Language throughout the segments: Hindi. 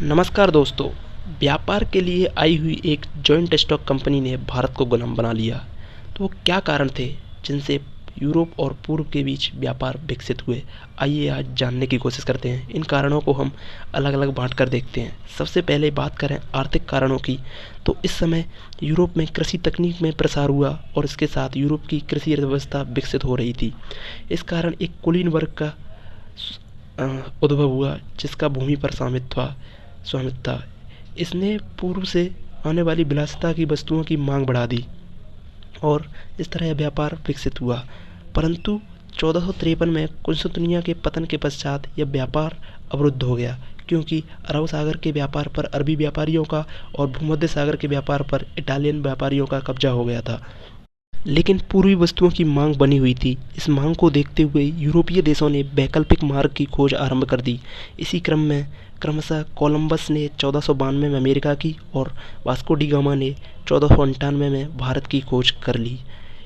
नमस्कार दोस्तों। व्यापार के लिए आई हुई एक जॉइंट स्टॉक कंपनी ने भारत को गुलाम बना लिया। तो वो क्या कारण थे जिनसे यूरोप और पूर्व के बीच व्यापार विकसित हुए? आइए आज जानने की कोशिश करते हैं। इन कारणों को हम अलग अलग बांट कर देखते हैं। सबसे पहले बात करें आर्थिक कारणों की, तो इस समय यूरोप में कृषि तकनीक में प्रसार हुआ और इसके साथ यूरोप की कृषि अर्थव्यवस्था विकसित हो रही थी। इस कारण एक कुलीन वर्ग का उद्भव हुआ जिसका भूमि पर स्वामित्व था। इसने पूर्व से आने वाली विलासिता की वस्तुओं की मांग बढ़ा दी और इस तरह यह व्यापार विकसित हुआ। परंतु 1453 में कुंसुतनिया के पतन के पश्चात यह व्यापार अवरुद्ध हो गया, क्योंकि अरब सागर के व्यापार पर अरबी व्यापारियों का और भूमध्य सागर के व्यापार पर इटालियन व्यापारियों का कब्जा हो गया था। लेकिन पूर्वी वस्तुओं की मांग बनी हुई थी। इस मांग को देखते हुए यूरोपीय देशों ने वैकल्पिक मार्ग की खोज आरंभ कर दी। इसी क्रम में क्रमशः कोलंबस ने 1492 में अमेरिका की और वास्को डी गामा ने 1498 में भारत की खोज कर ली।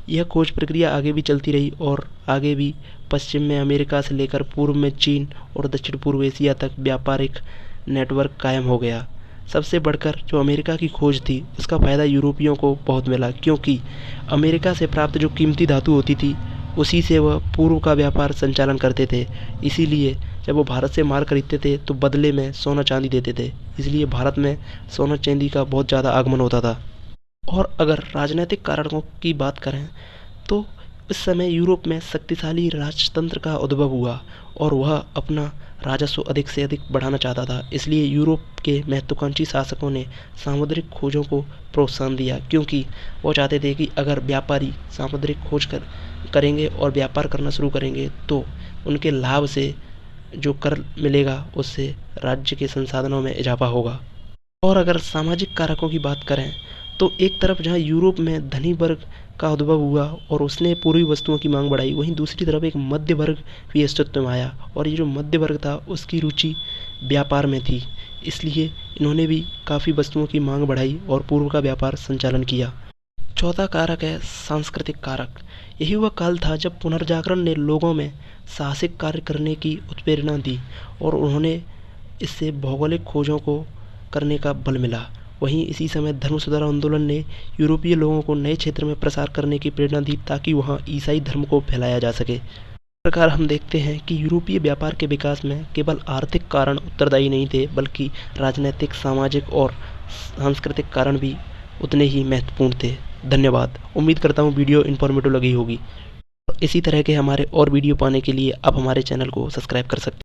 यह खोज प्रक्रिया आगे भी चलती रही और आगे भी पश्चिम में अमेरिका से लेकर पूर्व में चीन और दक्षिण पूर्व एशिया तक व्यापारिक नेटवर्क कायम हो गया। सबसे बढ़कर जो अमेरिका की खोज थी उसका फ़ायदा यूरोपियों को बहुत मिला, क्योंकि अमेरिका से प्राप्त जो कीमती धातु होती थी उसी से वह पूर्व का व्यापार संचालन करते थे। इसीलिए जब वो भारत से माल खरीदते थे तो बदले में सोना चांदी देते थे। इसलिए भारत में सोना चांदी का बहुत ज़्यादा आगमन होता था। और अगर राजनीतिक कारणों की बात करें तो इस समय यूरोप में शक्तिशाली राजतंत्र का उद्भव हुआ और वह अपना राजस्व अधिक से अधिक बढ़ाना चाहता था। इसलिए यूरोप के महत्वाकांक्षी शासकों ने सामुद्रिक खोजों को प्रोत्साहन दिया, क्योंकि वो चाहते थे कि अगर व्यापारी सामुद्रिक खोज करेंगे और व्यापार करना शुरू करेंगे तो उनके लाभ से जो कर मिलेगा उससे राज्य के संसाधनों में इजाफा होगा। और अगर सामाजिक कारकों की बात करें तो एक तरफ जहां यूरोप में धनी वर्ग का उद्भव हुआ और उसने पूर्वी वस्तुओं की मांग बढ़ाई, वहीं दूसरी तरफ एक मध्य वर्ग भी अस्तित्व में आया और ये जो मध्य वर्ग था उसकी रुचि व्यापार में थी। इसलिए इन्होंने भी काफ़ी वस्तुओं की मांग बढ़ाई और पूर्व का व्यापार संचालन किया। चौथा कारक है सांस्कृतिक कारक। यही वह काल था जब पुनर्जागरण ने लोगों में साहसिक कार्य करने की उत्प्रेरणा दी और उन्होंने इससे भौगोलिक खोजों को करने का बल मिला। वहीं इसी समय धर्म सुधार आंदोलन ने यूरोपीय लोगों को नए क्षेत्र में प्रसार करने की प्रेरणा दी ताकि वहां ईसाई धर्म को फैलाया जा सके। इस प्रकार हम देखते हैं कि यूरोपीय व्यापार के विकास में केवल आर्थिक कारण उत्तरदायी नहीं थे, बल्कि राजनीतिक, सामाजिक और सांस्कृतिक कारण भी उतने ही महत्वपूर्ण थे। धन्यवाद। उम्मीद करता हूँ वीडियो इन्फॉर्मेटिव लगी होगी। इसी तरह के हमारे और वीडियो पाने के लिए आप हमारे चैनल को सब्सक्राइब कर सकते हैं।